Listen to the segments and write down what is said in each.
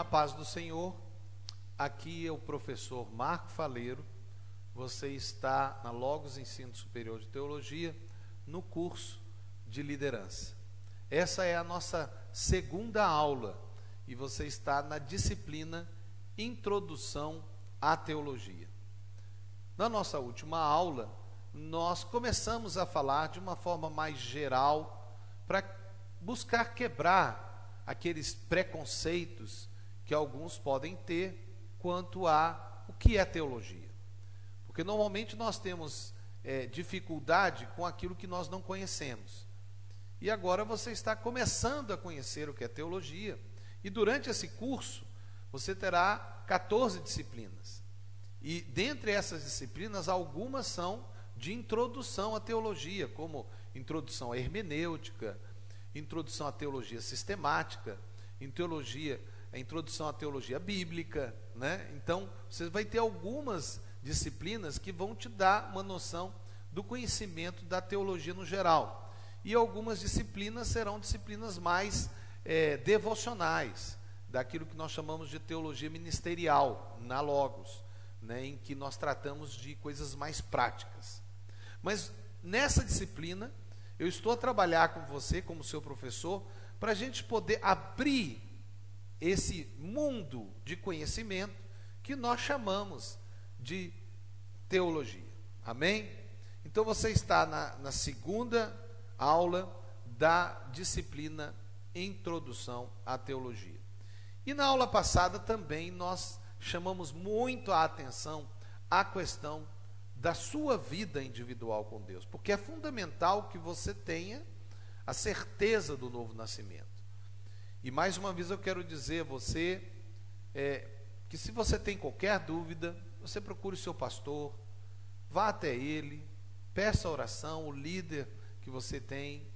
paz do Senhor, aqui é o professor Marco Faleiro. Você está na Logos Ensino Superior de Teologia, no curso de liderança. Essa é a nossa segunda aula e você está na disciplina Introdução à Teologia. Na nossa última aula, nós começamos a falar de uma forma mais geral para buscar quebrar aqueles preconceitos que alguns podem ter quanto a o que é teologia. Porque normalmente nós temos dificuldade com aquilo que nós não conhecemos. E agora você está começando a conhecer o que é teologia. E durante esse curso, você terá 14 disciplinas. E dentre essas disciplinas, algumas são de introdução à teologia, como introdução à hermenêutica, introdução à teologia sistemática, introdução à teologia bíblica, né? Então, você vai ter algumas disciplinas que vão te dar uma noção do conhecimento da teologia no geral. E algumas disciplinas serão disciplinas mais devocionais, daquilo que nós chamamos de teologia ministerial, na Logos, né, em que nós tratamos de coisas mais práticas. Mas nessa disciplina, eu estou a trabalhar com você, como seu professor, para a gente poder abrir esse mundo de conhecimento que nós chamamos de teologia. Amém? Então você está na segunda aula da disciplina Introdução à Teologia. E na aula passada também nós chamamos muito a atenção à questão da sua vida individual com Deus, porque é fundamental que você tenha a certeza do novo nascimento. E mais uma vez eu quero dizer a você que se você tem qualquer dúvida, você procure o seu pastor, vá até ele, peça a oração, o líder que você tem,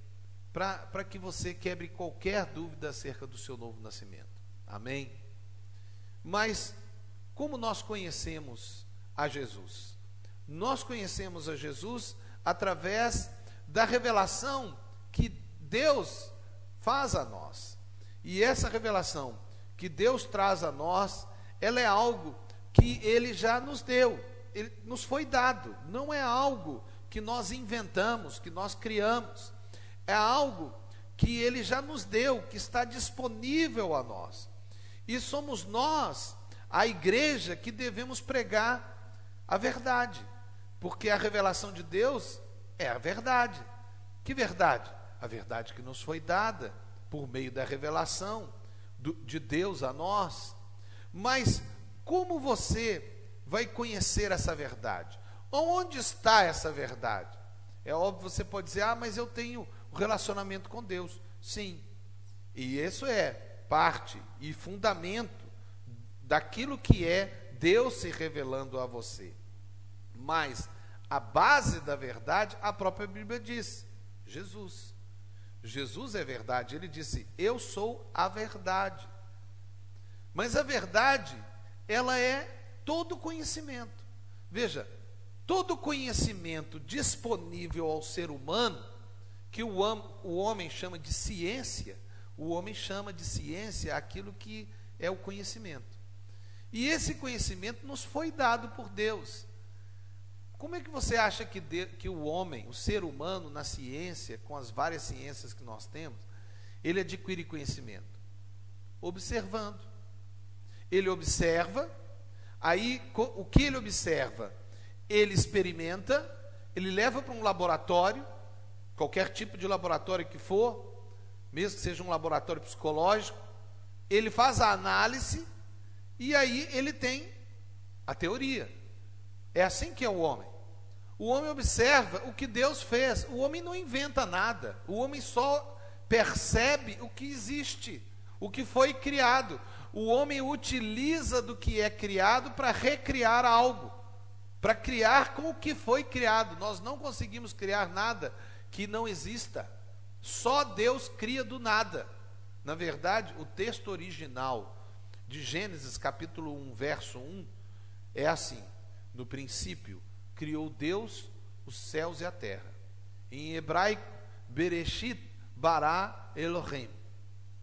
para que você quebre qualquer dúvida acerca do seu novo nascimento. Amém? Mas como nós conhecemos a Jesus? Nós conhecemos a Jesus através da revelação que Deus faz a nós. E essa revelação que Deus traz a nós, ela é algo que Ele já nos deu, Ele nos foi dado. Não é algo que nós inventamos, que nós criamos. É algo que Ele já nos deu, que está disponível a nós. E somos nós, a igreja, que devemos pregar a verdade. Porque a revelação de Deus é a verdade. Que verdade? A verdade que nos foi dada por meio da revelação de Deus a nós. Mas como você vai conhecer essa verdade? Onde está essa verdade? É óbvio, você pode dizer, mas eu tenho um relacionamento com Deus. Sim, e isso é parte e fundamento daquilo que é Deus se revelando a você. Mas a base da verdade, a própria Bíblia diz, Jesus. Jesus é verdade, ele disse, eu sou a verdade. Mas a verdade, ela é todo conhecimento. Veja, todo conhecimento disponível ao ser humano, que o homem chama de ciência, o homem chama de ciência aquilo que é o conhecimento. E esse conhecimento nos foi dado por Deus. Como é que você acha que o homem, o ser humano, na ciência, com as várias ciências que nós temos, ele adquire conhecimento? Observando. Ele observa, aí o que ele observa? Ele experimenta, ele leva para um laboratório, qualquer tipo de laboratório que for, mesmo que seja um laboratório psicológico, ele faz a análise e aí ele tem a teoria. É assim que é o homem. O homem observa o que Deus fez. O homem não inventa nada. O homem só percebe o que existe, o que foi criado. O homem utiliza do que é criado para recriar algo, para criar com o que foi criado. Nós não conseguimos criar nada que não exista. Só Deus cria do nada. Na verdade, o texto original de Gênesis capítulo 1, verso 1, é assim: no princípio criou Deus os céus e a terra. Em hebraico, Bereshit bara Elohim.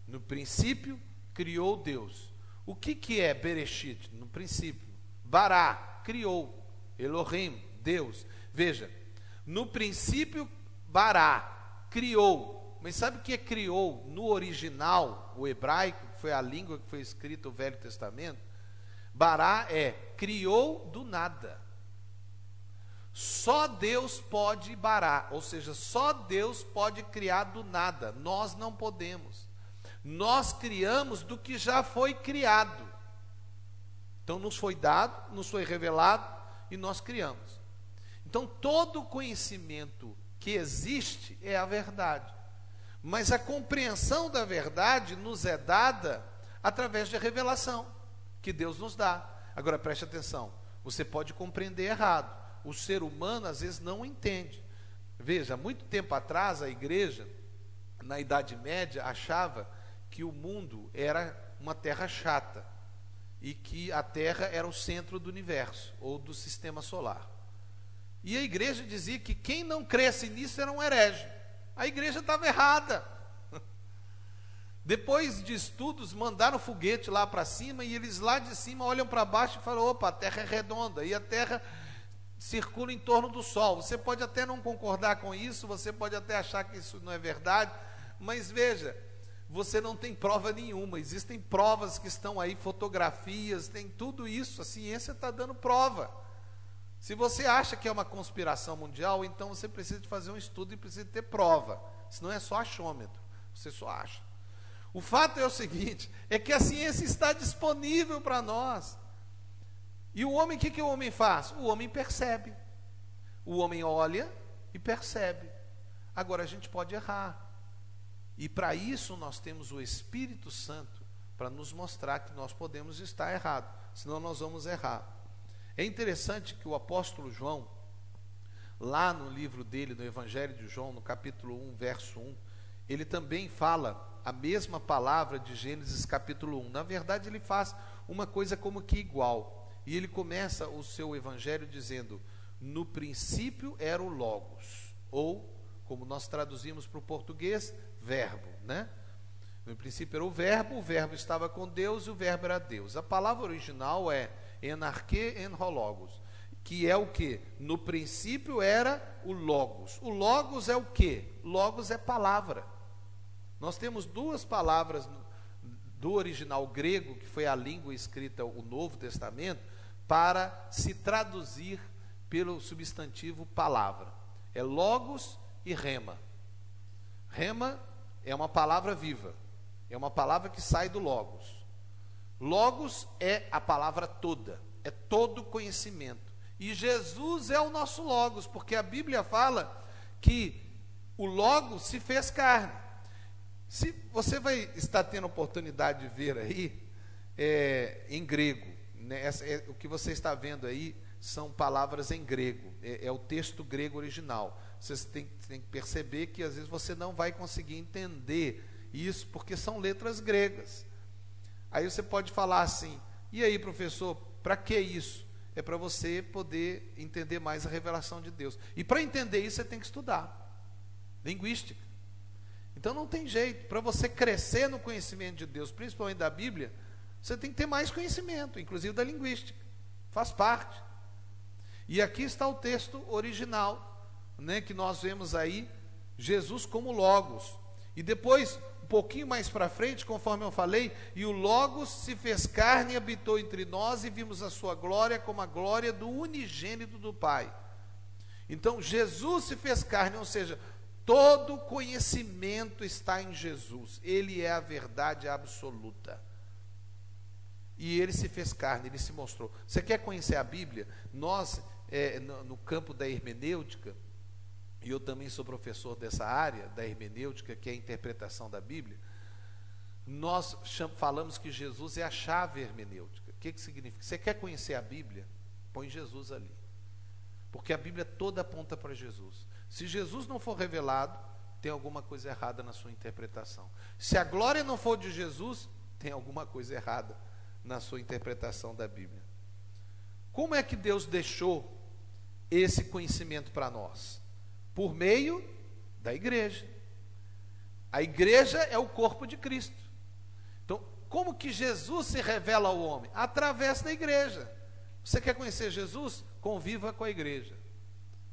No princípio criou Deus O que é Bereshit? No princípio. Bará, criou. Elohim, Deus. Veja, no princípio, Bará, criou. Mas sabe o que é criou no original, o hebraico, que foi a língua que foi escrita o Velho Testamento? Bará é criou do nada. Só Deus pode barar, ou seja, só Deus pode criar do nada. Nós não podemos. Nós criamos do que já foi criado. Então nos foi dado, nos foi revelado e nós criamos. Então todo conhecimento que existe é a verdade. Mas a compreensão da verdade nos é dada através da revelação que Deus nos dá. Agora preste atenção, você pode compreender errado. O ser humano às vezes não entende. Veja, há muito tempo atrás a igreja, na Idade Média, achava que o mundo era uma terra chata e que a terra era o centro do universo ou do sistema solar. E a igreja dizia que quem não cresce nisso era um herege. A igreja estava errada. Depois de estudos, mandaram foguete lá para cima e eles lá de cima olham para baixo e falam: opa, a terra é redonda e a terra circula em torno do Sol. Você pode até não concordar com isso, você pode até achar que isso não é verdade, mas veja, você não tem prova nenhuma. Existem provas que estão aí, fotografias, tem tudo isso, a ciência está dando prova. Se você acha que é uma conspiração mundial, então você precisa de fazer um estudo e precisa ter prova, senão é só achômetro, você só acha. O fato é o seguinte, é que a ciência está disponível para nós. E o homem, o que o homem faz? O homem percebe. O homem olha e percebe. Agora a gente pode errar. E para isso nós temos o Espírito Santo para nos mostrar que nós podemos estar errados, senão nós vamos errar. É interessante que o apóstolo João, lá no livro dele, no Evangelho de João, no capítulo 1, verso 1, ele também fala a mesma palavra de Gênesis capítulo 1. Na verdade ele faz uma coisa como que igual. E ele começa o seu evangelho dizendo: no princípio era o Logos, ou, como nós traduzimos para o português, verbo, né? No princípio era o verbo estava com Deus e o verbo era Deus. A palavra original é enarque enhologos, que é o que? No princípio era o Logos. O Logos é o que? Logos é palavra. Nós temos duas palavras do original grego, que foi a língua escrita, o Novo Testamento, para se traduzir pelo substantivo palavra. É logos e rema. Rema é uma palavra viva, é uma palavra que sai do logos. Logos é a palavra toda, é todo conhecimento. E Jesus é o nosso logos, porque a Bíblia fala que o logos se fez carne. Se você vai estar tendo oportunidade de ver aí, em grego, né, o que você está vendo aí são palavras em grego, é o texto grego original. Você tem que perceber que às vezes você não vai conseguir entender isso, porque são letras gregas. Aí você pode falar assim: e aí, professor, para que isso? É para você poder entender mais a revelação de Deus. E para entender isso, você tem que estudar linguística. Então não tem jeito. Para você crescer no conhecimento de Deus, principalmente da Bíblia, você tem que ter mais conhecimento, inclusive da linguística. Faz parte. E aqui está o texto original, né, que nós vemos aí, Jesus como Logos. E depois, um pouquinho mais para frente, conforme eu falei, e o Logos se fez carne e habitou entre nós, e vimos a sua glória como a glória do unigênito do Pai. Então Jesus se fez carne, ou seja, todo conhecimento está em Jesus. Ele é a verdade absoluta. E ele se fez carne, ele se mostrou. Você quer conhecer a Bíblia? Nós, no campo da hermenêutica, e eu também sou professor dessa área, da hermenêutica, que é a interpretação da Bíblia, nós falamos que Jesus é a chave hermenêutica. O que significa? Você quer conhecer a Bíblia? Põe Jesus ali. Porque a Bíblia toda aponta para Jesus. Se Jesus não for revelado, tem alguma coisa errada na sua interpretação. Se a glória não for de Jesus, tem alguma coisa errada na sua interpretação da Bíblia. Como é que Deus deixou esse conhecimento para nós? Por meio da igreja. A igreja é o corpo de Cristo. Então, como que Jesus se revela ao homem? Através da igreja. Você quer conhecer Jesus? Conviva com a igreja.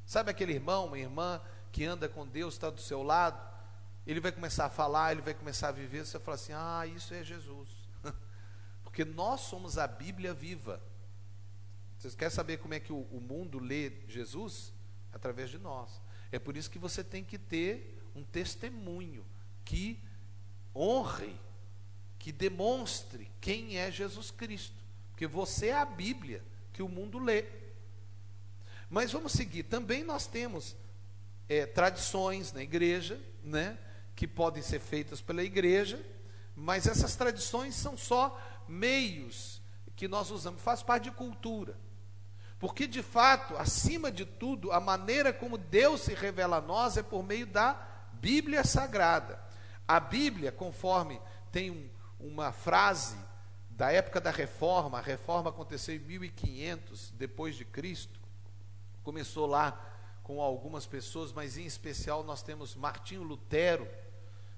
Sabe aquele irmão, uma irmã que anda com Deus, está do seu lado? Ele vai começar a falar, ele vai começar a viver, você fala assim, ah, isso é Jesus. Porque nós somos a Bíblia viva. Vocês querem saber como é que o mundo lê Jesus? Através de nós. É por isso que você tem que ter um testemunho que honre, que demonstre quem é Jesus Cristo. Porque você é a Bíblia que o mundo lê. Mas vamos seguir. Também nós temos tradições na igreja, né, que podem ser feitas pela igreja, mas essas tradições são só meios que nós usamos, faz parte de cultura. Porque de fato, acima de tudo, a maneira como Deus se revela a nós é por meio da Bíblia Sagrada. A Bíblia, conforme tem uma frase da época da Reforma, a Reforma aconteceu em 1500 depois de Cristo, começou lá com algumas pessoas, mas em especial nós temos Martinho Lutero,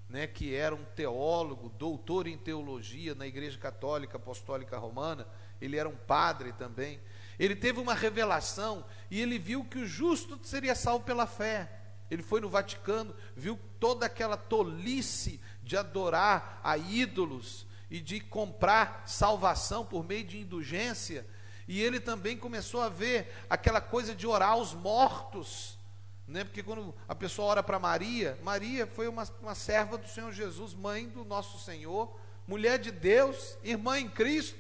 né, que era um teólogo, doutor em teologia na Igreja Católica Apostólica Romana. Ele era um padre também. Ele teve uma revelação e ele viu que o justo seria salvo pela fé. Ele foi no Vaticano, viu toda aquela tolice de adorar a ídolos e de comprar salvação por meio de indulgência. E ele também começou a ver aquela coisa de orar aos mortos, né? Porque quando a pessoa ora para Maria, Maria foi uma serva do Senhor Jesus, mãe do nosso Senhor, mulher de Deus, irmã em Cristo,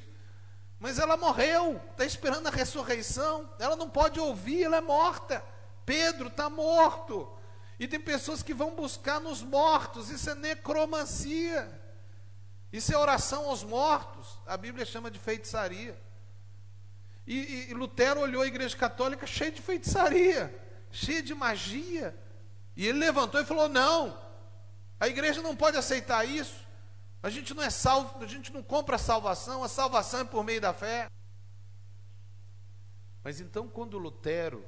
mas ela morreu, está esperando a ressurreição, ela não pode ouvir, ela é morta. Pedro está morto, e tem pessoas que vão buscar nos mortos. Isso é necromancia, isso é oração aos mortos, a Bíblia chama de feitiçaria. E Lutero olhou a igreja católica cheia de feitiçaria, cheia de magia, e ele levantou e falou, não, a igreja não pode aceitar isso, a gente não é salvo, a gente não compra a salvação é por meio da fé. Mas então quando Lutero,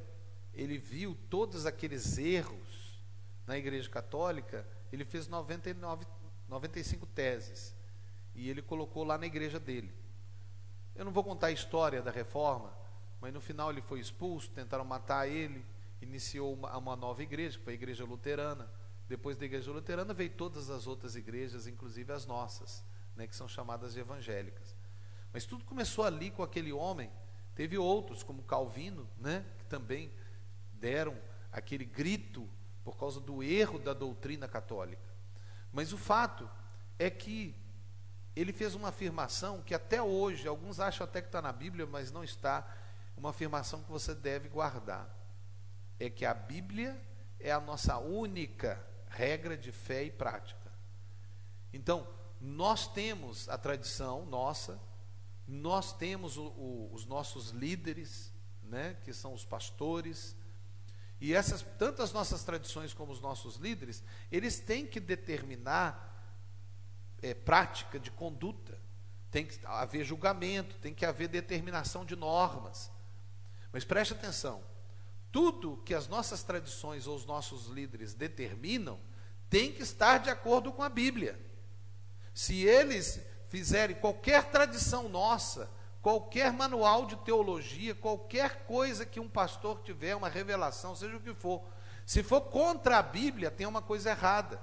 ele viu todos aqueles erros na igreja católica, ele fez 95 teses, e ele colocou lá na igreja dele. Eu não vou contar a história da reforma, mas no final ele foi expulso, tentaram matar ele, iniciou uma nova igreja, que foi a igreja luterana. Depois da igreja luterana veio todas as outras igrejas, inclusive as nossas, né, que são chamadas de evangélicas. Mas tudo começou ali com aquele homem. Teve outros, como Calvino, né, que também deram aquele grito por causa do erro da doutrina católica. Mas o fato é que ele fez uma afirmação que até hoje, alguns acham até que está na Bíblia, mas não está, uma afirmação que você deve guardar. É que a Bíblia é a nossa única regra de fé e prática. Então, nós temos a tradição nossa, nós temos os nossos líderes, né, que são os pastores, e tanto as nossas tradições como os nossos líderes, eles têm que determinar prática de conduta, tem que haver julgamento, tem que haver determinação de normas. Mas preste atenção, tudo que as nossas tradições ou os nossos líderes determinam tem que estar de acordo com a Bíblia. Se eles fizerem qualquer tradição nossa, qualquer manual de teologia, qualquer coisa que um pastor tiver, uma revelação, seja o que for, se for contra a Bíblia, tem uma coisa errada.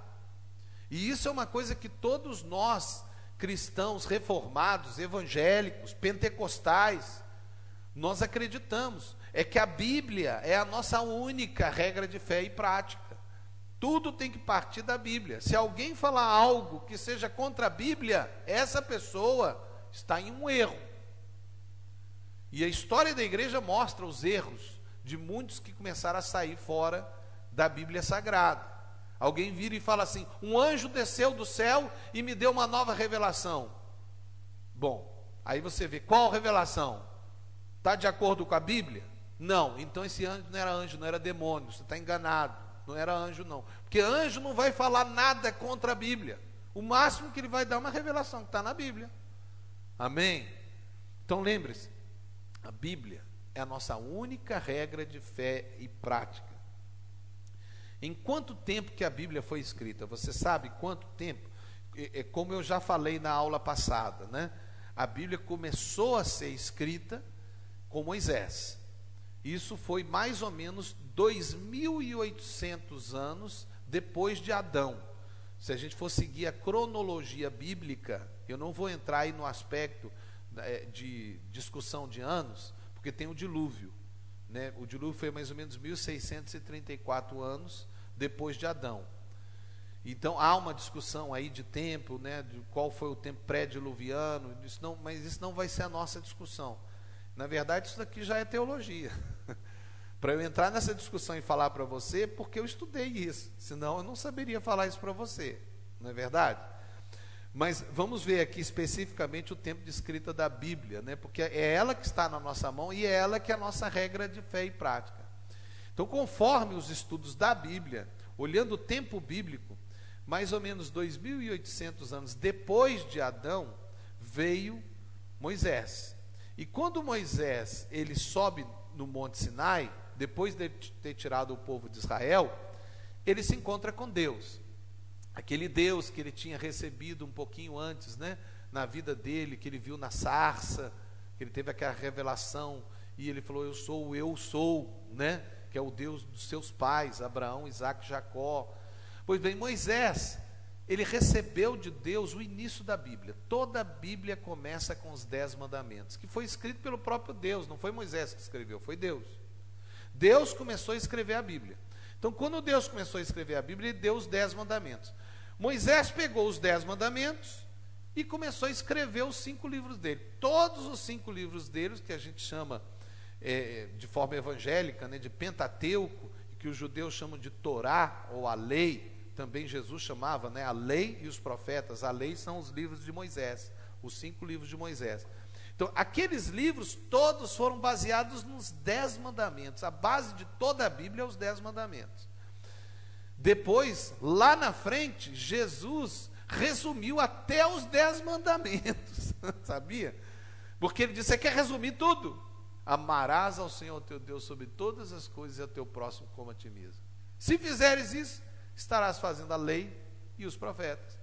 E isso é uma coisa que todos nós, cristãos reformados, evangélicos, pentecostais, nós acreditamos. É que a Bíblia é a nossa única regra de fé e prática. Tudo tem que partir da Bíblia. Se alguém falar algo que seja contra a Bíblia, essa pessoa está em um erro. E a história da igreja mostra os erros de muitos que começaram a sair fora da Bíblia Sagrada. Alguém vira e fala assim, um anjo desceu do céu e me deu uma nova revelação. Bom, aí você vê, qual revelação? Está de acordo com a Bíblia? Não, então esse anjo, não era demônio, você está enganado, não era anjo não. Porque anjo não vai falar nada contra a Bíblia. O máximo que ele vai dar é uma revelação que está na Bíblia. Amém? Então lembre-se, a Bíblia é a nossa única regra de fé e prática. Em quanto tempo que a Bíblia foi escrita? Você sabe quanto tempo? como eu já falei na aula passada, né? A Bíblia começou a ser escrita com Moisés. Isso foi mais ou menos 2.800 anos depois de Adão. Se a gente for seguir a cronologia bíblica, eu não vou entrar aí no aspecto de discussão de anos, porque tem o dilúvio, né? O dilúvio foi mais ou menos 1.634 anos depois de Adão. Então há uma discussão aí de tempo, né, de qual foi o tempo pré-diluviano, mas isso não vai ser a nossa discussão. Na verdade, isso daqui já é teologia. Para eu entrar nessa discussão e falar para você, porque eu estudei isso, senão eu não saberia falar isso para você, não é verdade? Mas vamos ver aqui especificamente o tempo de escrita da Bíblia, né, porque é ela que está na nossa mão e é ela que é a nossa regra de fé e prática. Então, conforme os estudos da Bíblia, olhando o tempo bíblico, mais ou menos 2.800 anos depois de Adão, veio Moisés. E quando Moisés ele sobe no Monte Sinai, depois de ter tirado o povo de Israel, ele se encontra com Deus. Aquele Deus que ele tinha recebido um pouquinho antes, né, na vida dele, que ele viu na sarça, que ele teve aquela revelação, e ele falou, eu sou, né, que é o Deus dos seus pais, Abraão, Isaque e Jacó. Pois bem, Moisés, ele recebeu de Deus o início da Bíblia. Toda a Bíblia começa com os 10 mandamentos, que foi escrito pelo próprio Deus, não foi Moisés que escreveu, foi Deus. Deus começou a escrever a Bíblia. Então, quando Deus começou a escrever a Bíblia, ele deu os 10 mandamentos. Moisés pegou os 10 mandamentos e começou a escrever os 5 livros dele. Todos os 5 livros dele, que a gente chama de forma evangélica, né, de Pentateuco, que os judeus chamam de Torá, ou a lei, também Jesus chamava, né, a lei e os profetas. A lei são os livros de Moisés, os 5 livros de Moisés. Então, aqueles livros todos foram baseados nos 10 mandamentos. A base de toda a Bíblia é os 10 mandamentos. Depois, lá na frente, Jesus resumiu até os 10 mandamentos, sabia? Porque ele disse, você quer resumir tudo? Amarás ao Senhor teu Deus sobre todas as coisas e ao teu próximo como a ti mesmo. Se fizeres isso, estarás fazendo a lei e os profetas.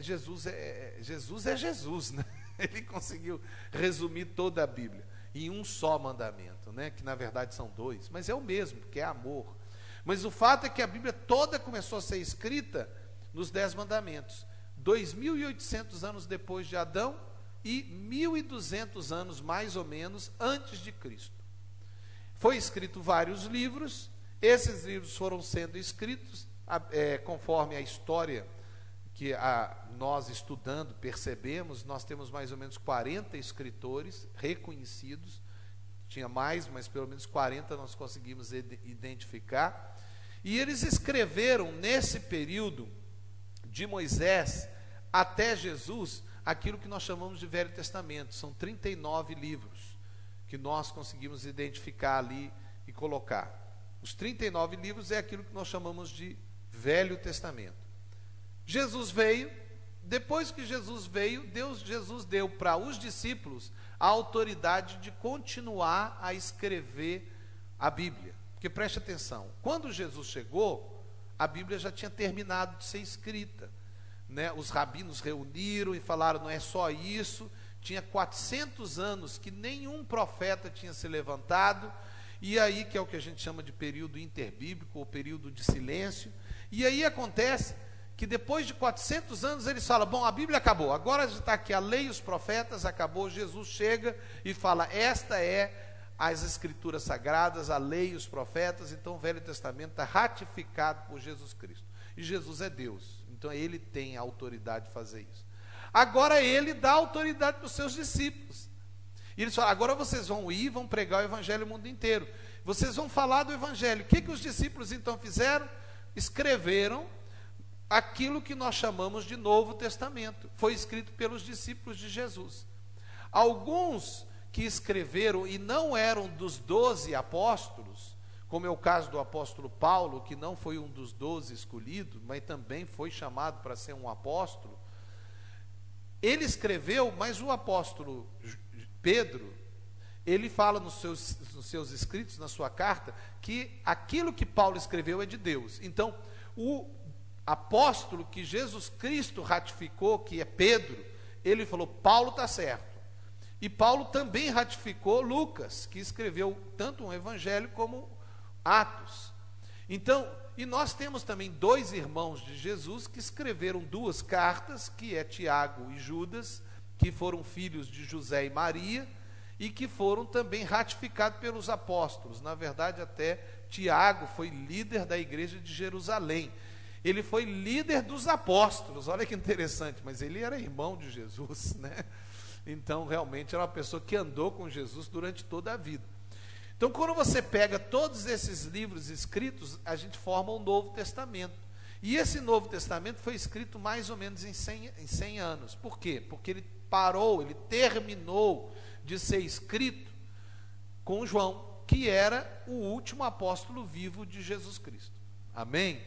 Jesus é Jesus, né? Ele conseguiu resumir toda a Bíblia em um só mandamento, né? Que na verdade são 2, mas é o mesmo, que é amor. Mas o fato é que a Bíblia toda começou a ser escrita nos 10 mandamentos, 2.800 anos depois de Adão e 1.200 anos mais ou menos antes de Cristo. Foi escrito vários livros, esses livros foram sendo escritos conforme a história que nós estudando percebemos. Nós temos mais ou menos 40 escritores reconhecidos, tinha mais, mas pelo menos 40 nós conseguimos identificar, e eles escreveram nesse período de Moisés até Jesus aquilo que nós chamamos de Velho Testamento. São 39 livros que nós conseguimos identificar ali e colocar. Os 39 livros é aquilo que nós chamamos de Velho Testamento. Jesus veio, depois que Jesus veio, Jesus deu para os discípulos a autoridade de continuar a escrever a Bíblia. Porque preste atenção, quando Jesus chegou, a Bíblia já tinha terminado de ser escrita, né? Os rabinos reuniram e falaram, não é só isso, tinha 400 anos que nenhum profeta tinha se levantado, e aí que é o que a gente chama de período interbíblico, ou período de silêncio, e aí acontece que depois de 400 anos eles falam, bom, a Bíblia acabou, agora já está aqui a lei e os profetas, acabou. Jesus chega e fala, esta é as escrituras sagradas, a lei e os profetas. Então o Velho Testamento está ratificado por Jesus Cristo, e Jesus é Deus, então ele tem a autoridade de fazer isso. Agora ele dá autoridade para os seus discípulos, e eles falam, agora vocês vão ir, vão pregar o evangelho no mundo inteiro, vocês vão falar do evangelho. O que os discípulos então fizeram? Escreveram aquilo que nós chamamos de Novo Testamento. Foi escrito pelos discípulos de Jesus. Alguns que escreveram e não eram dos 12 apóstolos, como é o caso do apóstolo Paulo, que não foi um dos 12 escolhidos, mas também foi chamado para ser um apóstolo. Ele escreveu, mas o apóstolo Pedro, ele fala nos seus escritos, na sua carta, que aquilo que Paulo escreveu é de Deus. Então, apóstolo que Jesus Cristo ratificou, que é Pedro, ele falou, Paulo está certo. E Paulo também ratificou Lucas, que escreveu tanto um evangelho como Atos. Então, e nós temos também 2 irmãos de Jesus que escreveram 2 cartas, que é Tiago e Judas, que foram filhos de José e Maria, e que foram também ratificados pelos apóstolos. Na verdade, até Tiago foi líder da igreja de Jerusalém. Ele foi líder dos apóstolos, olha que interessante, mas ele era irmão de Jesus, né? Então, realmente, era uma pessoa que andou com Jesus durante toda a vida. Então, quando você pega todos esses livros escritos, a gente forma um Novo Testamento. E esse Novo Testamento foi escrito mais ou menos em 100 anos. Por quê? Porque ele terminou de ser escrito com João, que era o último apóstolo vivo de Jesus Cristo. Amém?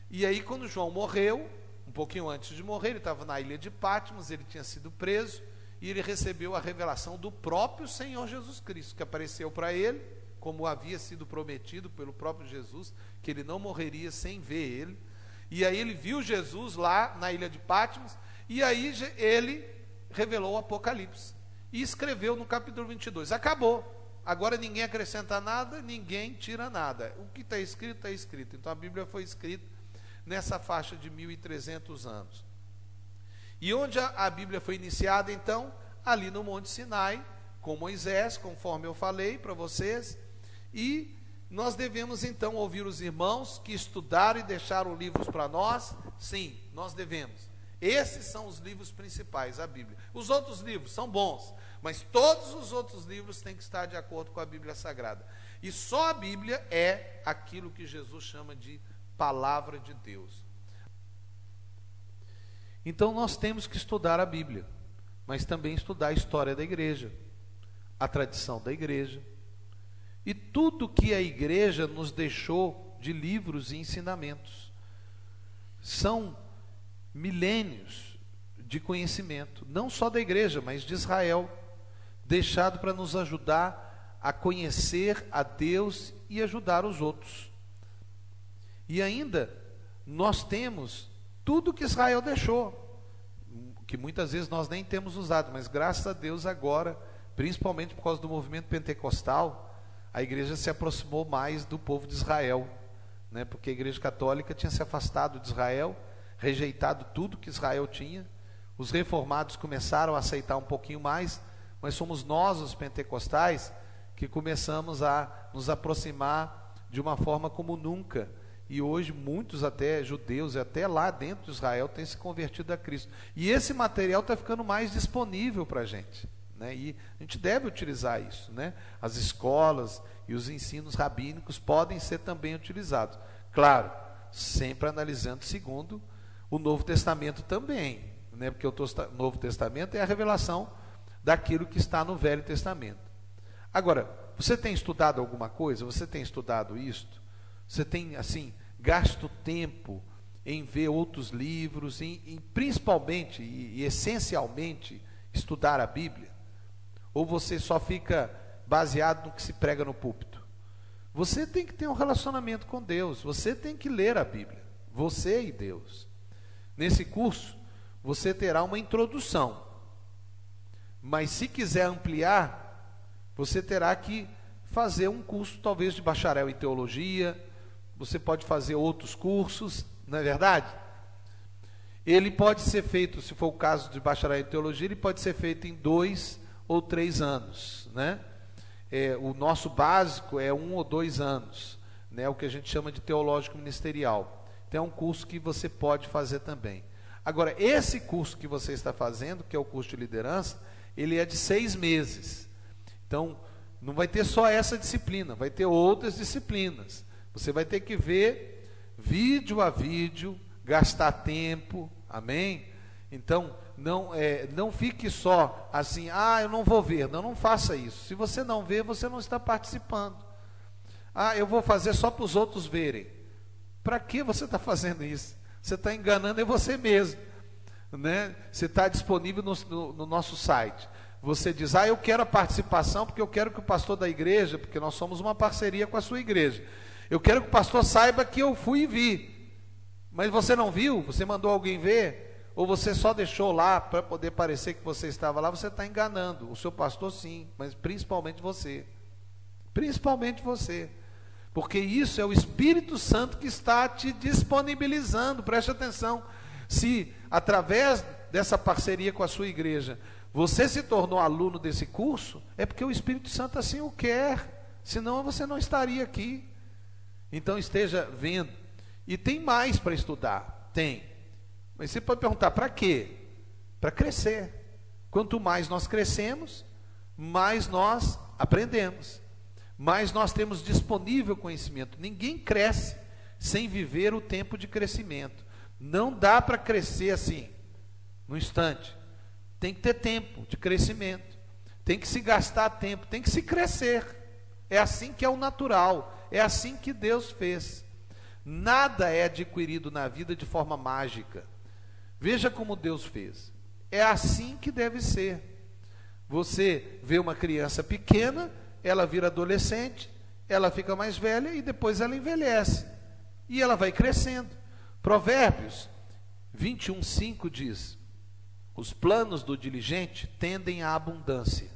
E aí, quando João morreu, um pouquinho antes de morrer, ele estava na ilha de Patmos, ele tinha sido preso, e ele recebeu a revelação do próprio Senhor Jesus Cristo, que apareceu para ele, como havia sido prometido pelo próprio Jesus, que ele não morreria sem ver ele. E aí ele viu Jesus lá na ilha de Patmos, e aí ele revelou o Apocalipse, e escreveu no capítulo 22, acabou. Agora ninguém acrescenta nada, ninguém tira nada. O que está escrito, está escrito. Então a Bíblia foi escrita nessa faixa de 1.300 anos. E onde a Bíblia foi iniciada, então? Ali no Monte Sinai, com Moisés, conforme eu falei para vocês. E nós devemos então ouvir os irmãos que estudaram e deixaram livros para nós. Sim, nós devemos. Esses são os livros principais, a Bíblia. Os outros livros são bons, mas todos os outros livros têm que estar de acordo com a Bíblia Sagrada. E só a Bíblia é aquilo que Jesus chama de palavra de Deus. Então nós temos que estudar a Bíblia, mas também estudar a história da igreja, a tradição da igreja, e tudo que a igreja nos deixou de livros e ensinamentos. São milênios de conhecimento, não só da igreja, mas de Israel, deixado para nos ajudar a conhecer a Deus e ajudar os outros. E ainda nós temos tudo que Israel deixou, que muitas vezes nós nem temos usado, mas graças a Deus agora, principalmente por causa do movimento pentecostal, a igreja se aproximou mais do povo de Israel, né? Porque a igreja católica tinha se afastado de Israel, rejeitado tudo que Israel tinha. Os reformados começaram a aceitar um pouquinho mais, mas somos nós, os pentecostais, que começamos a nos aproximar de uma forma como nunca. E hoje muitos até judeus, até lá dentro de Israel, têm se convertido a Cristo. E esse material está ficando mais disponível para a gente, né? E a gente deve utilizar isso, né? As escolas e os ensinos rabínicos podem ser também utilizados. Claro, sempre analisando segundo o Novo Testamento também, né? Porque o Novo Testamento é a revelação daquilo que está no Velho Testamento. Agora, você tem estudado alguma coisa? Você tem estudado isto? Você tem, assim, gasto tempo em ver outros livros, em principalmente e essencialmente estudar a Bíblia? Ou você só fica baseado no que se prega no púlpito? Você tem que ter um relacionamento com Deus, você tem que ler a Bíblia, você e Deus. Nesse curso, você terá uma introdução, mas se quiser ampliar, você terá que fazer um curso, talvez de bacharel em teologia. Você pode fazer outros cursos, não é verdade? Ele pode ser feito, se for o caso de bacharel em teologia, ele pode ser feito em 2 ou 3 anos, né? O nosso básico é 1 ou 2 anos, né? O que a gente chama de teológico ministerial. Então é um curso que você pode fazer também. Agora, esse curso que você está fazendo, que é o curso de liderança, ele é de 6 meses. Então, não vai ter só essa disciplina, vai ter outras disciplinas. Você vai ter que ver vídeo a vídeo, gastar tempo, amém? Então, não fique só assim, eu não vou ver. Não faça isso. Se você não vê, você não está participando. Eu vou fazer só para os outros verem. Para que você está fazendo isso? Você está enganando você mesmo, né? Você está disponível no nosso site. Você diz, eu quero a participação porque eu quero que o pastor da igreja, porque nós somos uma parceria com a sua igreja, eu quero que o pastor saiba que eu fui e vi. Mas você não viu? Você mandou alguém ver? Ou você só deixou lá para poder parecer que você estava lá? Você está enganando. O seu pastor sim, mas principalmente você. Principalmente você. Porque isso é o Espírito Santo que está te disponibilizando. Preste atenção. Se através dessa parceria com a sua igreja você se tornou aluno desse curso, é porque o Espírito Santo assim o quer. Senão você não estaria aqui. Então esteja vendo. E tem mais para estudar? Tem. Mas você pode perguntar, para quê? Para crescer. Quanto mais nós crescemos, mais nós aprendemos. Mais nós temos disponível conhecimento. Ninguém cresce sem viver o tempo de crescimento. Não dá para crescer assim, no instante. Tem que ter tempo de crescimento. Tem que se gastar tempo, tem que se crescer. É assim que é o natural. É assim que Deus fez. Nada é adquirido na vida de forma mágica. Veja como Deus fez. É assim que deve ser. Você vê uma criança pequena, ela vira adolescente, ela fica mais velha e depois ela envelhece. E ela vai crescendo. Provérbios 21:5 diz: os planos do diligente tendem à abundância,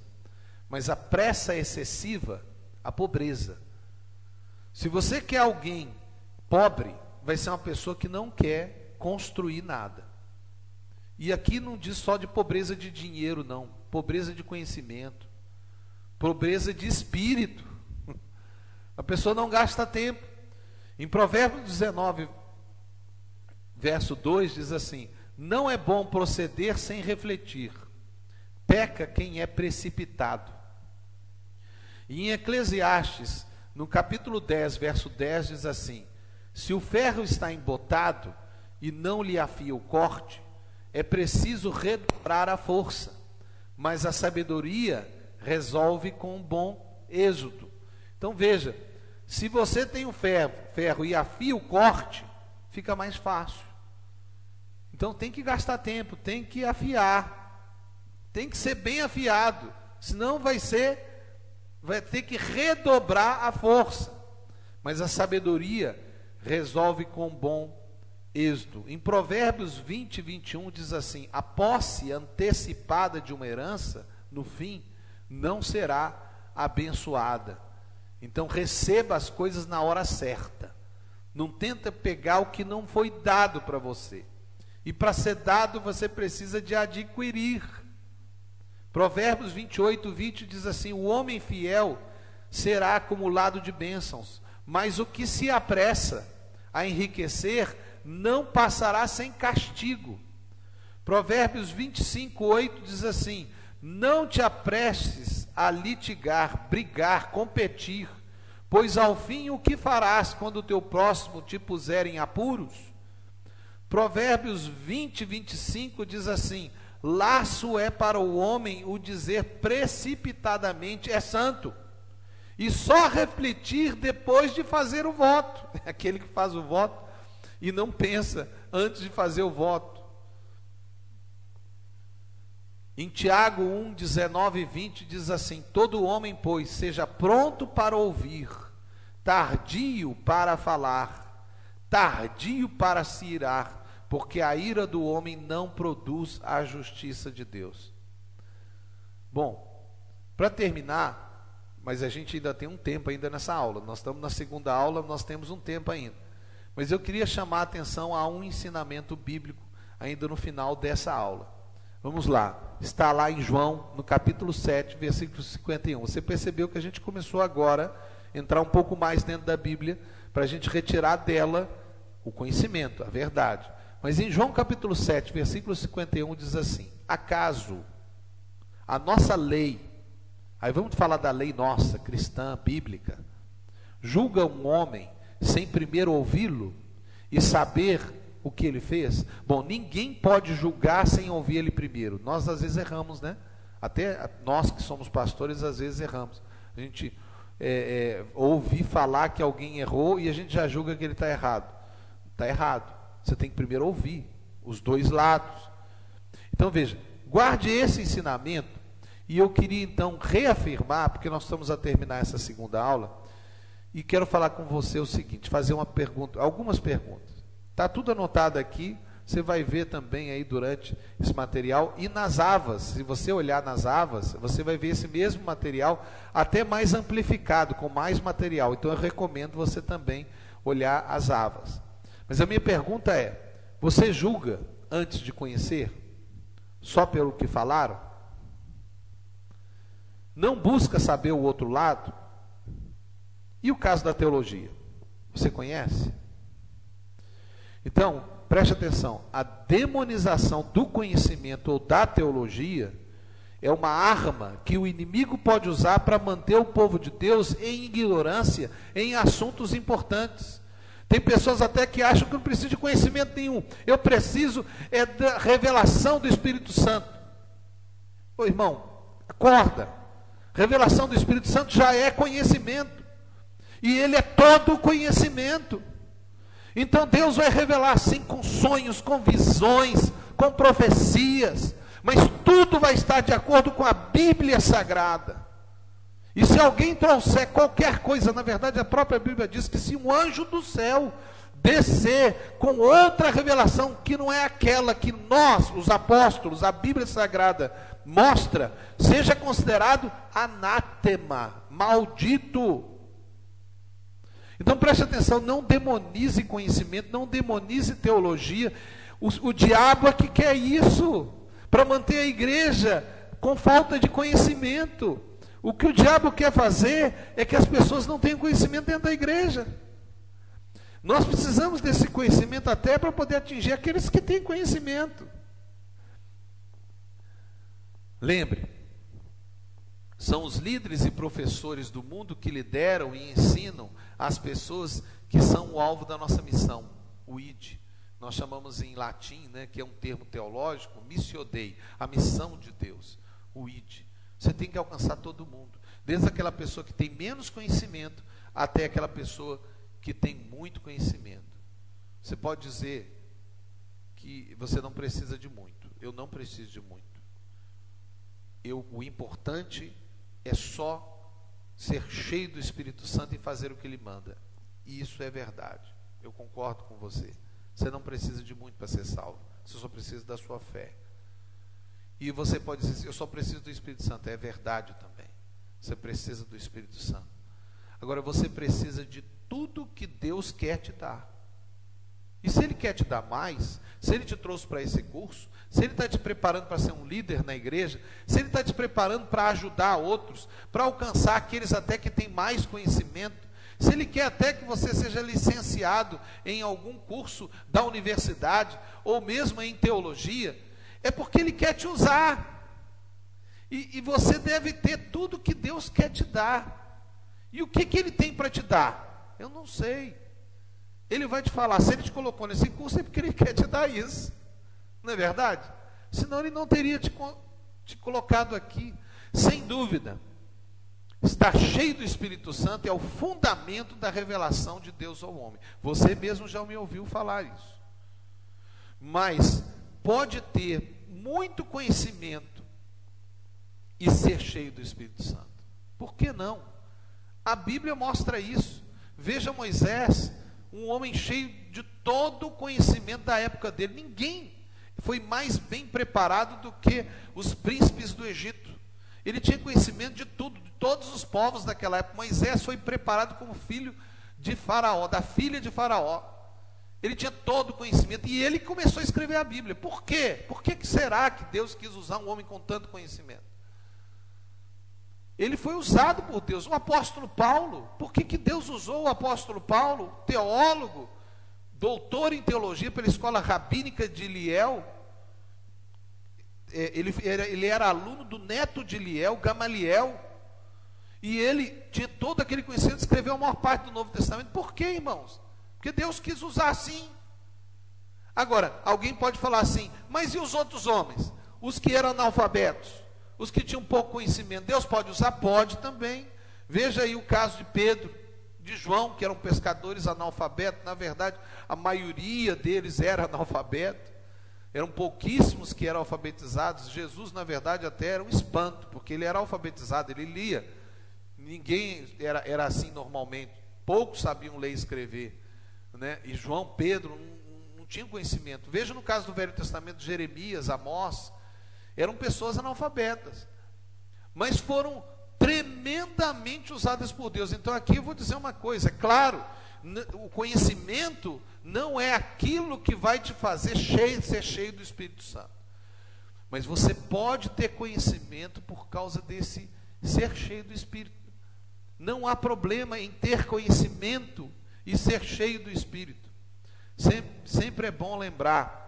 mas a pressa excessiva à pobreza. Se você quer alguém pobre, vai ser uma pessoa que não quer construir nada. E aqui não diz só de pobreza de dinheiro, não. Pobreza de conhecimento. Pobreza de espírito. A pessoa não gasta tempo. Em Provérbios 19, verso 2, diz assim: não é bom proceder sem refletir. Peca quem é precipitado. E em Eclesiastes, no capítulo 10, verso 10, diz assim: se o ferro está embotado e não lhe afia o corte, é preciso redobrar a força, mas a sabedoria resolve com um bom êxito. Então veja, se você tem um ferro e afia o corte, fica mais fácil. Então tem que gastar tempo, tem que afiar, tem que ser bem afiado, senão vai ter que redobrar a força. Mas a sabedoria resolve com bom êxito. Em Provérbios 20, 21 diz assim: a posse antecipada de uma herança, no fim, não será abençoada. Então receba as coisas na hora certa. Não tenta pegar o que não foi dado para você. E para ser dado você precisa de adquirir. Provérbios 28, 20 diz assim: o homem fiel será acumulado de bênçãos, mas o que se apressa a enriquecer não passará sem castigo. Provérbios 25, 8 diz assim: não te apresses a litigar, brigar, competir, pois ao fim o que farás quando o teu próximo te puser em apuros? Provérbios 20, 25 diz assim: laço é para o homem o dizer precipitadamente é santo, e só refletir depois de fazer o voto. É aquele que faz o voto e não pensa antes de fazer o voto. Em Tiago 1, 19 e 20 diz assim: todo homem, pois, seja pronto para ouvir, tardio para falar, tardio para se irar, porque a ira do homem não produz a justiça de Deus. Bom, para terminar, mas a gente ainda tem um tempo ainda nessa aula, nós estamos na segunda aula, nós temos um tempo ainda, mas eu queria chamar a atenção a um ensinamento bíblico ainda no final dessa aula. Vamos lá, está lá em João, no capítulo 7, versículo 51. Você percebeu que a gente começou agora a entrar um pouco mais dentro da Bíblia, para a gente retirar dela o conhecimento, a verdade. Mas em João capítulo 7, versículo 51, diz assim: acaso a nossa lei, aí vamos falar da lei nossa, cristã, bíblica, julga um homem sem primeiro ouvi-lo e saber o que ele fez? Bom, ninguém pode julgar sem ouvir ele primeiro. Nós às vezes erramos, né? Até nós que somos pastores às vezes erramos. A gente ouve falar que alguém errou e a gente já julga que ele está errado. Está errado. Você tem que primeiro ouvir os dois lados. Então veja, guarde esse ensinamento. E eu queria então reafirmar, porque nós estamos a terminar essa segunda aula, e quero falar com você o seguinte, fazer uma pergunta, algumas perguntas. Está tudo anotado aqui. Você vai ver também aí durante esse material. E nas avas, se você olhar nas avas, você vai ver esse mesmo material, até mais amplificado, com mais material. Então eu recomendo você também olhar as avas. Mas a minha pergunta é: você julga antes de conhecer? Só pelo que falaram? Não busca saber o outro lado? E o caso da teologia? Você conhece? Então, preste atenção, a demonização do conhecimento ou da teologia é uma arma que o inimigo pode usar para manter o povo de Deus em ignorância em assuntos importantes. Tem pessoas até que acham que não precisa de conhecimento nenhum. Eu preciso da revelação do Espírito Santo. Ô irmão, acorda. Revelação do Espírito Santo já é conhecimento. E ele é todo conhecimento. Então Deus vai revelar sim com sonhos, com visões, com profecias, mas tudo vai estar de acordo com a Bíblia Sagrada. E se alguém trouxer qualquer coisa, na verdade a própria Bíblia diz que se um anjo do céu descer com outra revelação que não é aquela que nós, os apóstolos, a Bíblia Sagrada mostra, seja considerado anátema, maldito. Então preste atenção, não demonize conhecimento, não demonize teologia. O diabo é que quer isso, para manter a igreja com falta de conhecimento. O que o diabo quer fazer é que as pessoas não tenham conhecimento dentro da igreja. Nós precisamos desse conhecimento até para poder atingir aqueles que têm conhecimento. Lembre, são os líderes e professores do mundo que lideram e ensinam as pessoas que são o alvo da nossa missão, o ID. Nós chamamos em latim, né, que é um termo teológico, missio Dei, a missão de Deus, o ID. Você tem que alcançar todo mundo, desde aquela pessoa que tem menos conhecimento até aquela pessoa que tem muito conhecimento. Você pode dizer que você não precisa de muito. Eu não preciso de muito. O importante é só ser cheio do Espírito Santo e fazer o que Ele manda. E isso é verdade. Eu concordo com você. Você não precisa de muito para ser salvo. Você só precisa da sua fé. E você pode dizer assim, eu só preciso do Espírito Santo. É verdade também. Você precisa do Espírito Santo. Agora você precisa de tudo que Deus quer te dar. E se Ele quer te dar mais, se Ele te trouxe para esse curso, se Ele está te preparando para ser um líder na igreja, se Ele está te preparando para ajudar outros, para alcançar aqueles até que têm mais conhecimento, se Ele quer até que você seja licenciado em algum curso da universidade, ou mesmo em teologia, é porque Ele quer te usar. E você deve ter tudo que Deus quer te dar. E o que Ele tem para te dar? Eu não sei. Ele vai te falar, se Ele te colocou nesse curso, é porque Ele quer te dar isso. Não é verdade? Senão Ele não teria te colocado aqui. Sem dúvida, estar cheio do Espírito Santo é o fundamento da revelação de Deus ao homem. Você mesmo já me ouviu falar isso. Mas pode ter muito conhecimento e ser cheio do Espírito Santo. Por que não? A Bíblia mostra isso. Veja Moisés, um homem cheio de todo o conhecimento da época dele. Ninguém foi mais bem preparado do que os príncipes do Egito. Ele tinha conhecimento de tudo, de todos os povos daquela época. Moisés foi preparado como filho de Faraó, da filha de Faraó. Ele tinha todo o conhecimento e ele começou a escrever a Bíblia. Por quê? Por que será que Deus quis usar um homem com tanto conhecimento? Ele foi usado por Deus. O apóstolo Paulo, por que Deus usou o apóstolo Paulo, teólogo, doutor em teologia pela escola rabínica de Iliel? Ele era aluno do neto de Iliel, Gamaliel, e ele tinha todo aquele conhecimento, escreveu a maior parte do Novo Testamento. Por quê, irmãos? Porque Deus quis usar assim. Agora, alguém pode falar assim, mas e os outros homens? Os que eram analfabetos? Os que tinham pouco conhecimento, Deus pode usar? Pode também. Veja aí o caso de Pedro, de João, que eram pescadores analfabetos. Na verdade, a maioria deles era analfabeto. Eram pouquíssimos que eram alfabetizados. Jesus, na verdade, até era um espanto, porque ele era alfabetizado, ele lia. Ninguém era assim normalmente. Poucos sabiam ler e escrever, né? E João, Pedro, não tinham conhecimento. Veja no caso do Velho Testamento, Jeremias, Amós, eram pessoas analfabetas, mas foram tremendamente usadas por Deus. Então aqui eu vou dizer uma coisa, é claro, o conhecimento não é aquilo que vai te fazer ser cheio do Espírito Santo, mas você pode ter conhecimento por causa desse ser cheio do Espírito. Não há problema em ter conhecimento e ser cheio do Espírito. Sempre é bom lembrar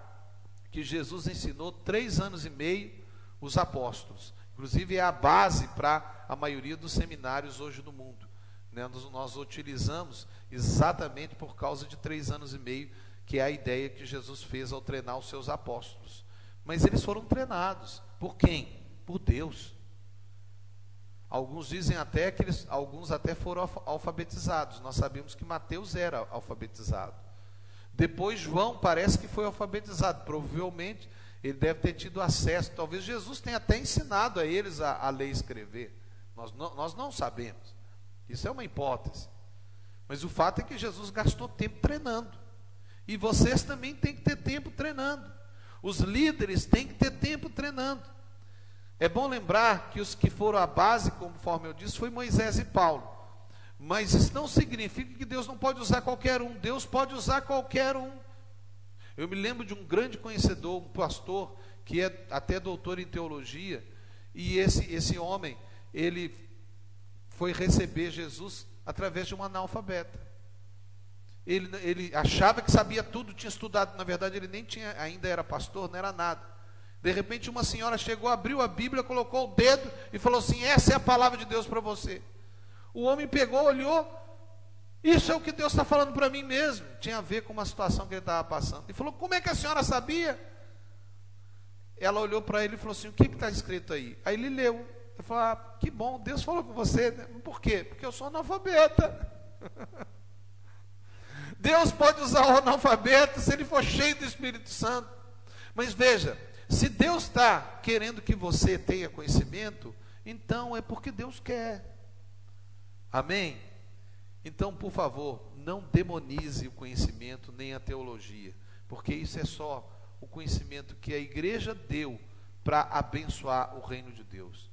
que Jesus ensinou 3 anos e meio os apóstolos. Inclusive é a base para a maioria dos seminários hoje no mundo, né? Nós utilizamos exatamente por causa de 3 anos e meio, que é a ideia que Jesus fez ao treinar os seus apóstolos. Mas eles foram treinados por quem? Por Deus. Alguns dizem até que alguns até foram alfabetizados. Nós sabemos que Mateus era alfabetizado. Depois João parece que foi alfabetizado. Provavelmente ele deve ter tido acesso. Talvez Jesus tenha até ensinado a eles a ler e escrever. Nós não sabemos. Isso é uma hipótese. Mas o fato é que Jesus gastou tempo treinando. E vocês também têm que ter tempo treinando. Os líderes têm que ter tempo treinando. É bom lembrar que os que foram a base, conforme eu disse, foi Moisés e Paulo. Mas isso não significa que Deus não pode usar qualquer um. Deus pode usar qualquer um. Eu me lembro de um grande conhecedor, um pastor, que é até doutor em teologia. E esse homem, ele foi receber Jesus através de um analfabeta. Ele achava que sabia tudo, tinha estudado. Na verdade, ele nem tinha, ainda era pastor, não era nada. De repente uma senhora chegou, abriu a Bíblia, colocou o dedo e falou assim: essa é a palavra de Deus para você. O homem pegou, olhou, isso é o que Deus está falando para mim mesmo. Tinha a ver com uma situação que ele estava passando. E falou: como é que a senhora sabia? Ela olhou para ele e falou assim: o que está escrito aí? Aí ele leu. Ele falou: ah, que bom, Deus falou com você. Por quê? Porque eu sou analfabeta. Deus pode usar o analfabeto se ele for cheio do Espírito Santo. Mas veja, se Deus está querendo que você tenha conhecimento, então é porque Deus quer. Amém? Então, por favor, não demonize o conhecimento nem a teologia, porque isso é só o conhecimento que a igreja deu para abençoar o reino de Deus.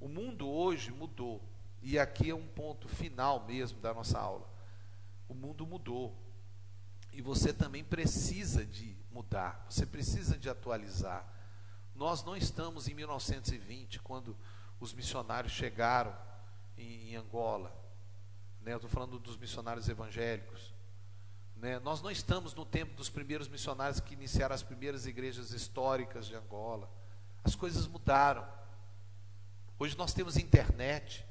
O mundo hoje mudou, e aqui é um ponto final mesmo da nossa aula. O mundo mudou, e você também precisa de mudar, você precisa de atualizar. Nós não estamos em 1920, quando os missionários chegaram em Angola, né? Eu estou falando dos missionários evangélicos, né? Nós não estamos no tempo dos primeiros missionários que iniciaram as primeiras igrejas históricas de Angola. As coisas mudaram. Hoje nós temos internet,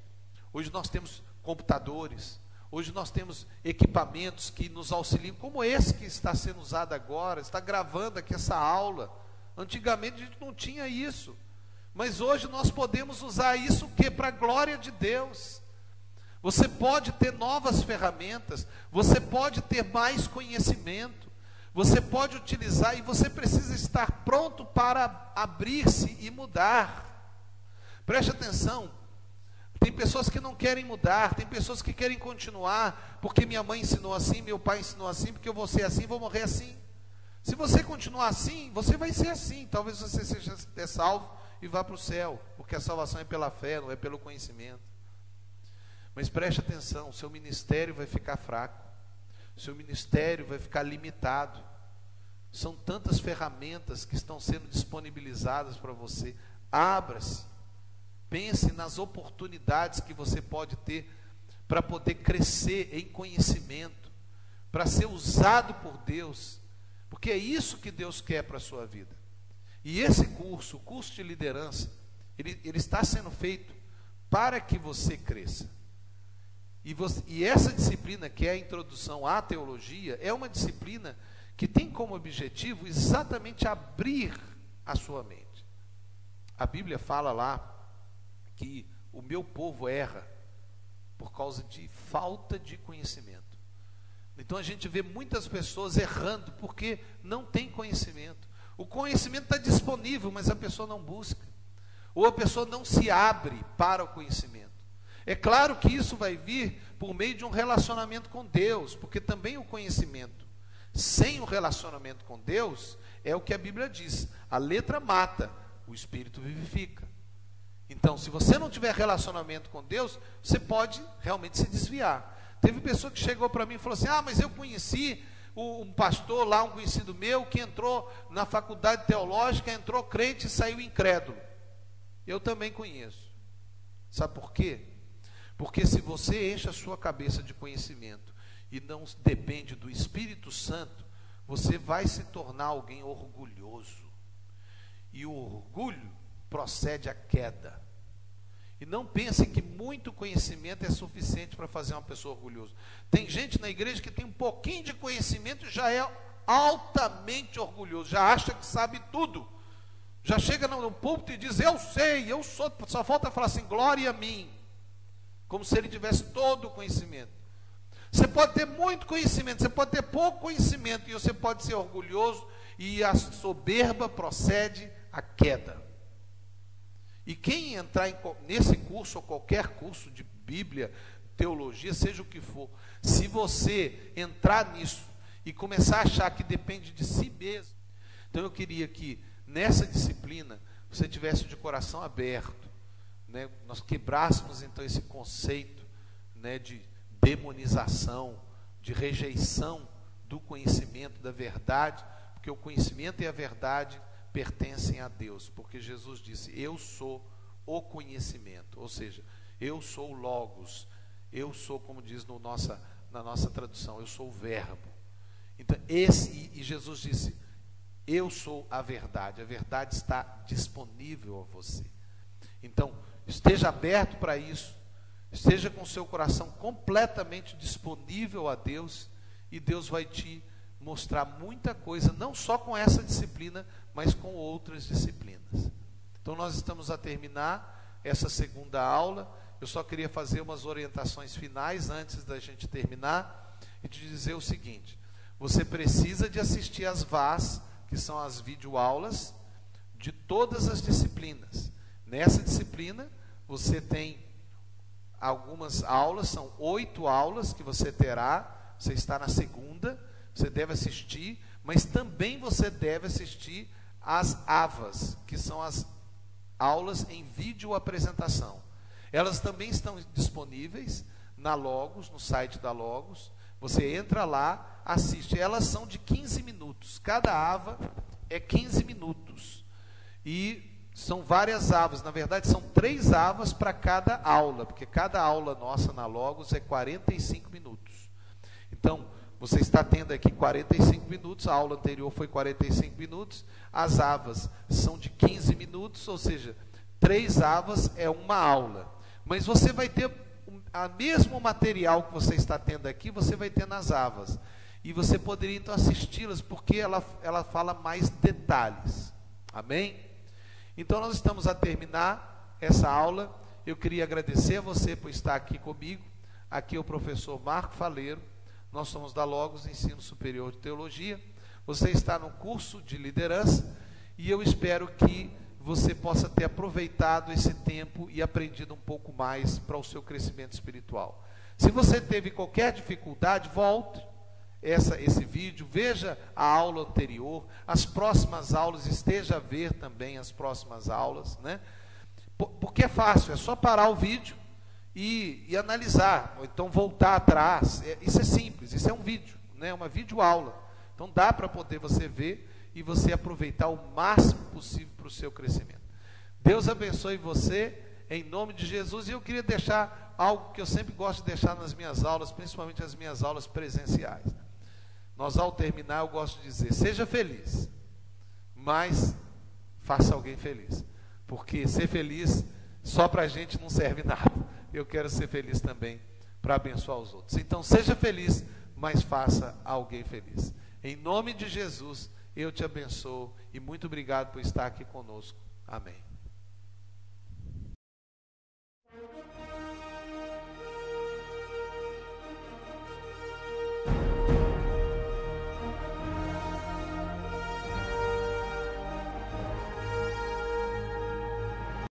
hoje nós temos computadores, hoje nós temos equipamentos que nos auxiliam, como esse que está sendo usado agora, está gravando aqui essa aula. Antigamente a gente não tinha isso, mas hoje nós podemos usar isso para a glória de Deus. Você pode ter novas ferramentas, você pode ter mais conhecimento, você pode utilizar, e você precisa estar pronto para abrir-se e mudar. Preste atenção. Tem pessoas que não querem mudar, tem pessoas que querem continuar, porque minha mãe ensinou assim, meu pai ensinou assim, porque eu vou ser assim, vou morrer assim. Se você continuar assim, você vai ser assim. Talvez você seja salvo e vá para o céu, porque a salvação é pela fé, não é pelo conhecimento. Mas preste atenção, o seu ministério vai ficar fraco, o seu ministério vai ficar limitado. São tantas ferramentas que estão sendo disponibilizadas para você. Abra-se. Pense nas oportunidades que você pode ter para poder crescer em conhecimento, para ser usado por Deus, porque é isso que Deus quer para a sua vida. E esse curso, o curso de liderança, ele está sendo feito para que você cresça. E essa disciplina, que é a introdução à teologia, é uma disciplina que tem como objetivo exatamente abrir a sua mente. A Bíblia fala lá que o meu povo erra por causa de falta de conhecimento. Então a gente vê muitas pessoas errando porque não tem conhecimento. O conhecimento está disponível, mas a pessoa não busca, ou a pessoa não se abre para o conhecimento. É claro que isso vai vir por meio de um relacionamento com Deus, porque também o conhecimento Sem o relacionamento com Deus, é o que a Bíblia diz: a letra mata, o espírito vivifica. Então, se você não tiver relacionamento com Deus, você pode realmente se desviar. Teve pessoa que chegou para mim e falou assim: mas eu conheci um pastor lá, um conhecido meu, que entrou na faculdade teológica, entrou crente e saiu incrédulo. Eu também conheço. Sabe por quê? Porque se você enche a sua cabeça de conhecimento e não depende do Espírito Santo, você vai se tornar alguém orgulhoso. E o orgulho procede à queda. E não pense que muito conhecimento é suficiente para fazer uma pessoa orgulhosa. Tem gente na igreja que tem um pouquinho de conhecimento e já é altamente orgulhoso, já acha que sabe tudo. Já chega no púlpito e diz: eu sei, eu sou, só falta falar assim: glória a mim. Como se ele tivesse todo o conhecimento. Você pode ter muito conhecimento, você pode ter pouco conhecimento, e você pode ser orgulhoso, e a soberba procede à queda. E quem entrar nesse curso, ou qualquer curso de Bíblia, teologia, seja o que for, se você entrar nisso e começar a achar que depende de si mesmo, então eu queria que nessa disciplina você tivesse de coração aberto, né? Nós quebrássemos então esse conceito, né, de demonização, de rejeição do conhecimento, da verdade, porque o conhecimento e a verdade pertencem a Deus, porque Jesus disse: eu sou o conhecimento, ou seja, eu sou o Logos, eu sou, como diz na nossa tradução, eu sou o Verbo. Então, e Jesus disse: eu sou a verdade está disponível a você. Então, esteja aberto para isso, esteja com o seu coração completamente disponível a Deus, e Deus vai te mostrar muita coisa, não só com essa disciplina, mas com outras disciplinas. Então nós estamos a terminar essa segunda aula. Eu só queria fazer umas orientações finais antes da gente terminar, e te dizer o seguinte: você precisa de assistir às VAS, que são as videoaulas de todas as disciplinas. Nessa disciplina você tem algumas aulas, são 8 aulas que você terá. Você está na segunda, você deve assistir, mas também você deve assistir às AVAs, que são as aulas em vídeo apresentação. Elas também estão disponíveis na Logos, no site da Logos. Você entra lá, assiste. Elas são de 15 minutos. Cada AVA é 15 minutos. E são várias AVAs. Na verdade, são 3 AVAs para cada aula, porque cada aula nossa na Logos é 45 minutos. Então, você está tendo aqui 45 minutos, a aula anterior foi 45 minutos, as AVAs são de 15 minutos, ou seja, 3 AVAs é uma aula. Mas você vai ter o mesmo material que você está tendo aqui, você vai ter nas AVAs. E você poderia então assisti-las, porque ela fala mais detalhes. Amém? Então nós estamos a terminar essa aula. Eu queria agradecer a você por estar aqui comigo. Aqui é o professor Marco Faleiro. Nós somos da Logos Ensino Superior de Teologia. Você está no curso de liderança e eu espero que você possa ter aproveitado esse tempo e aprendido um pouco mais para o seu crescimento espiritual. Se você teve qualquer dificuldade, volte esse vídeo, veja a aula anterior, as próximas aulas, esteja a ver também as próximas aulas, né? Porque é fácil, é só parar o vídeo e analisar, ou então voltar atrás. Isso é simples, isso é um vídeo, né? Uma videoaula. Então dá para poder você ver e você aproveitar o máximo possível para o seu crescimento. Deus abençoe você, em nome de Jesus. E eu queria deixar algo que eu sempre gosto de deixar nas minhas aulas, principalmente as minhas aulas presenciais. Nós, ao terminar, eu gosto de dizer: seja feliz, mas faça alguém feliz. Porque ser feliz só para a gente não serve nada. Eu quero ser feliz também para abençoar os outros. Então, seja feliz, mas faça alguém feliz. Em nome de Jesus, eu te abençoo e muito obrigado por estar aqui conosco. Amém.